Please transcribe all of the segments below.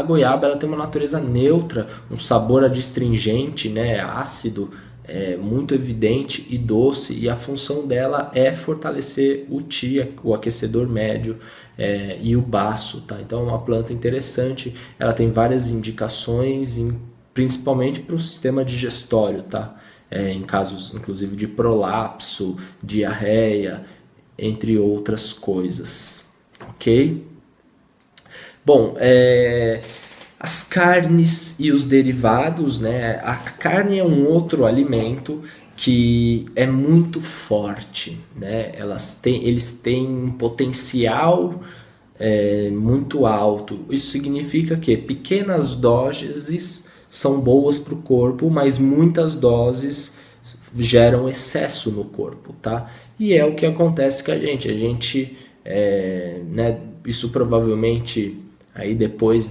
A goiaba ela tem uma natureza neutra, um sabor adstringente, né, ácido, muito evidente e doce, e a função dela é fortalecer o TI, o aquecedor médio, e o baço. Tá? Então é uma planta interessante, ela tem várias indicações, principalmente para o sistema digestório, tá? Em casos inclusive de prolapso, diarreia, entre outras coisas. Ok? Bom, as carnes e os derivados, né? A carne é um outro alimento que é muito forte, né? Eles têm um potencial muito alto. Isso significa que pequenas doses são boas para o corpo, mas muitas doses geram excesso no corpo, tá? E é o que acontece com a gente, né? Isso provavelmente aí depois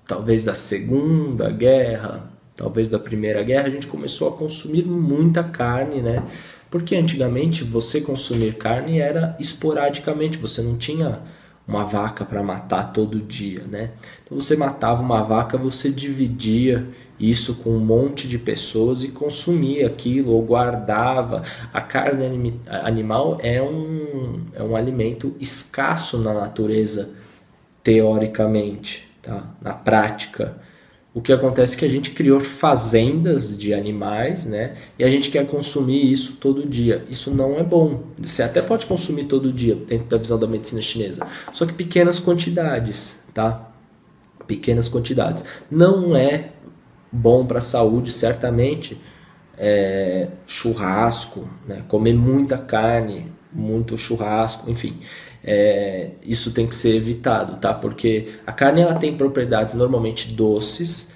talvez da Segunda Guerra, talvez da Primeira Guerra, a gente começou a consumir muita carne, né? Porque antigamente você consumir carne era esporadicamente, você não tinha uma vaca para matar todo dia, né? Então você matava uma vaca, você dividia isso com um monte de pessoas e consumia aquilo ou guardava. A carne animal é um alimento escasso na natureza, teoricamente, tá? Na prática. O que acontece é que a gente criou fazendas de animais, né? E a gente quer consumir isso todo dia. Isso não é bom. Você até pode consumir todo dia, dentro da visão da medicina chinesa. Só que pequenas quantidades, tá? Pequenas quantidades. Não é bom para a saúde, certamente. Churrasco, né? Comer muita carne, muito churrasco, enfim. Isso tem que ser evitado, tá? Porque a carne ela tem propriedades normalmente doces,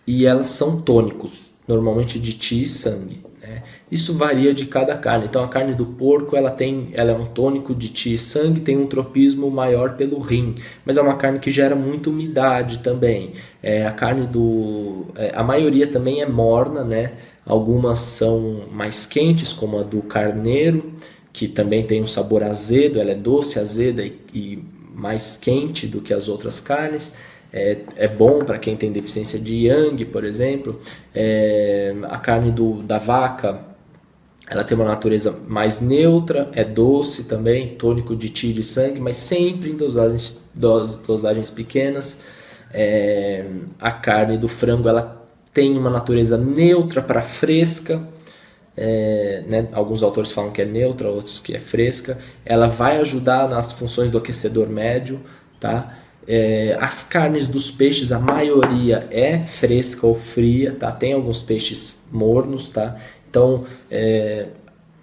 e elas são tônicos, normalmente de ti e sangue, né? Isso varia de cada carne. Então a carne do porco ela é um tônico de ti e sangue, tem um tropismo maior pelo rim, mas é uma carne que gera muita umidade também. A carne a maioria também é morna, né? Algumas são mais quentes, como a do carneiro, que também tem um sabor azedo, ela é doce, azeda e mais quente do que as outras carnes. É bom para quem tem deficiência de yang, por exemplo. A carne da vaca, ela tem uma natureza mais neutra, é doce também, tônico de ti e de sangue, mas sempre em dosagens pequenas. A carne do frango, ela tem uma natureza neutra para fresca. Né? Alguns autores falam que é neutra, outros que é fresca. Ela vai ajudar nas funções do aquecedor médio, tá? As carnes dos peixes, a maioria é fresca ou fria, tá? Tem alguns peixes mornos, tá? Então,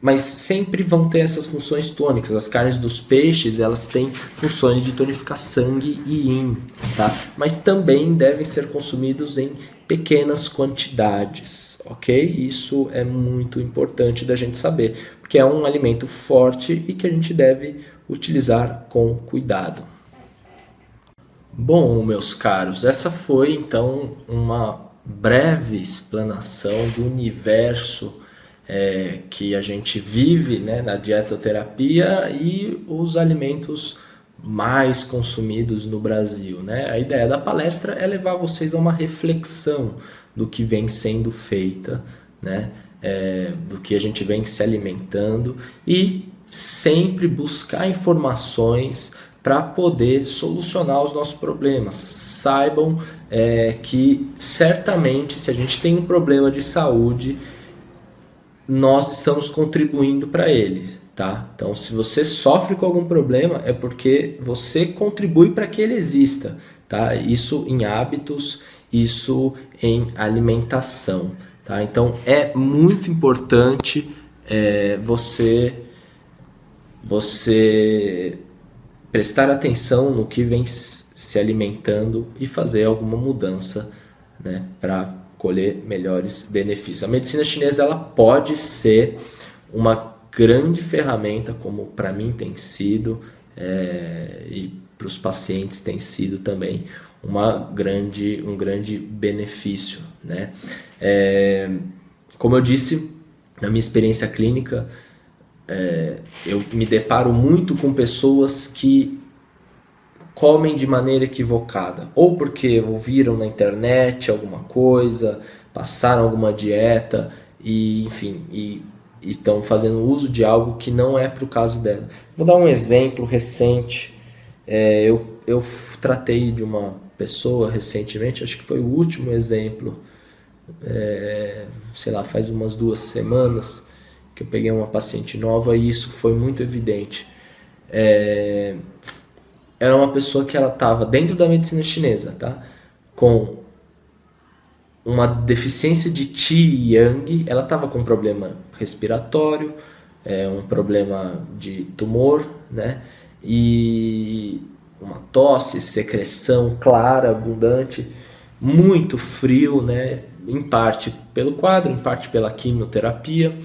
mas sempre vão ter essas funções tônicas. As carnes dos peixes, elas têm funções de tonificar sangue e yin, tá? Mas também devem ser consumidos em pequenas quantidades, ok? Isso é muito importante da gente saber, porque é um alimento forte e que a gente deve utilizar com cuidado. Bom, meus caros, essa foi então uma breve explanação do universo que a gente vive, né, na dietoterapia e os alimentos mais consumidos no Brasil, né? A ideia da palestra é levar vocês a uma reflexão do que vem sendo feita, né? Do que a gente vem se alimentando e sempre buscar informações para poder solucionar os nossos problemas. Saibam que certamente se a gente tem um problema de saúde, nós estamos contribuindo para ele, tá? Então, se você sofre com algum problema, é porque você contribui para que ele exista, tá? Isso em hábitos, isso em alimentação, tá? Então, é muito importante você prestar atenção no que vem se alimentando e fazer alguma mudança, né, para colher melhores benefícios. A medicina chinesa ela pode ser uma grande ferramenta, como para mim tem sido, e para os pacientes tem sido também um grande benefício, né? Como eu disse, na minha experiência clínica, eu me deparo muito com pessoas que comem de maneira equivocada, ou porque ouviram na internet alguma coisa, passaram alguma dieta e, enfim, e estão fazendo uso de algo que não é para o caso dela. Vou dar um exemplo recente. Eu tratei de uma pessoa recentemente, acho que foi o último exemplo, sei lá, faz umas 2 semanas que eu peguei uma paciente nova e isso foi muito evidente. Era uma pessoa que ela estava dentro da medicina chinesa, tá? Com uma deficiência de Qi e Yang, ela estava com um problema respiratório, um problema de tumor, né? E uma tosse, secreção clara, abundante, muito frio, né? Em parte pelo quadro, em parte pela quimioterapia.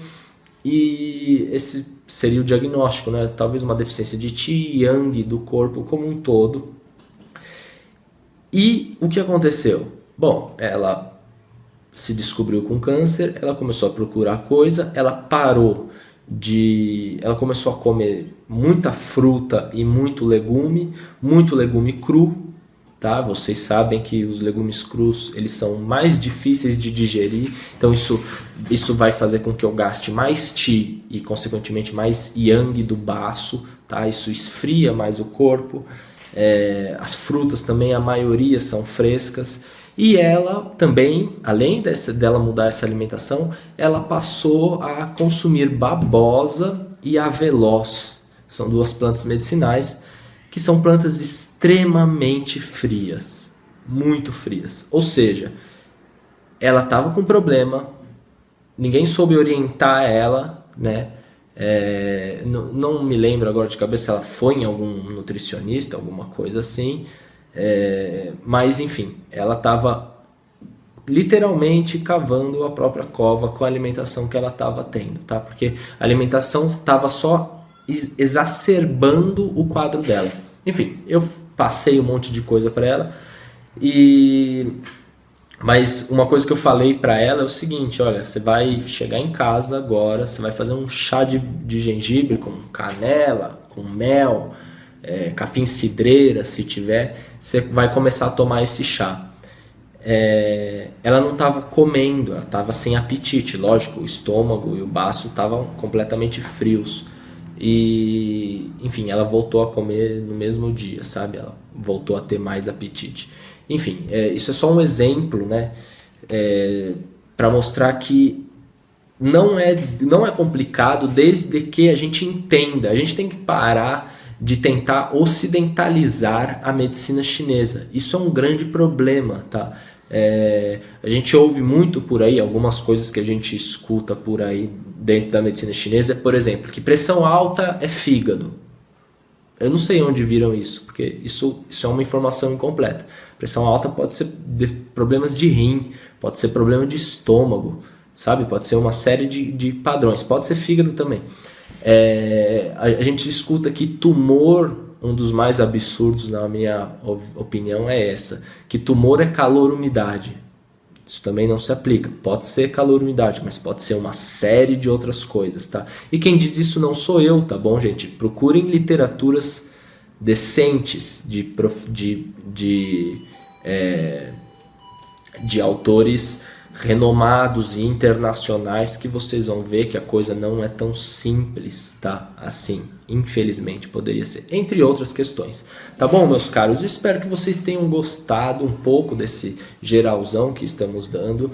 E esse seria o diagnóstico, né? Talvez uma deficiência de Qi e Yang do corpo como um todo. E o que aconteceu? Bom, ela se descobriu com câncer, ela começou a procurar coisa, ela começou a comer muita fruta e muito legume cru, tá? Vocês sabem que os legumes crus, eles são mais difíceis de digerir, então isso vai fazer com que eu gaste mais Qi e consequentemente mais Yang do baço, tá? Isso esfria mais o corpo. As frutas também, a maioria são frescas. E ela também, além dela mudar essa alimentação, ela passou a consumir babosa e avelós. São 2 plantas medicinais que são plantas extremamente frias, muito frias. Ou seja, ela estava com problema, ninguém soube orientar ela, né? Não me lembro agora de cabeça se ela foi em algum nutricionista, alguma coisa assim. Mas enfim, ela estava literalmente cavando a própria cova com a alimentação que ela estava tendo, tá? Porque a alimentação estava só exacerbando o quadro dela. Enfim, eu passei um monte de coisa para ela mas uma coisa que eu falei para ela é o seguinte: olha, você vai chegar em casa agora, você vai fazer um chá de gengibre com canela, com mel, capim cidreira, se tiver, você vai começar a tomar esse chá. Ela não estava comendo, ela estava sem apetite, lógico, o estômago e o baço estavam completamente frios. E, enfim, ela voltou a comer no mesmo dia, sabe? Ela voltou a ter mais apetite. Enfim, isso é só um exemplo, né? Para mostrar que não é complicado desde que a gente entenda. A gente tem que parar de tentar ocidentalizar a medicina chinesa. Isso é um grande problema, tá? A gente ouve muito por aí, algumas coisas que a gente escuta por aí dentro da medicina chinesa, por exemplo, que pressão alta é fígado. Eu não sei onde viram isso, porque isso é uma informação incompleta. Pressão alta pode ser problemas de rim, pode ser problema de estômago, sabe? Pode ser uma série de padrões, pode ser fígado também. A gente escuta que tumor, um dos mais absurdos na minha opinião é essa, que tumor é calor-umidade. Isso também não se aplica. Pode ser calor-umidade, mas pode ser uma série de outras coisas, tá? E quem diz isso não sou eu, tá bom, gente? Procurem literaturas decentes de autores renomados e internacionais, que vocês vão ver que a coisa não é tão simples, tá? Assim, infelizmente poderia ser, entre outras questões. Tá bom, meus caros? Eu espero que vocês tenham gostado um pouco desse geralzão que estamos dando.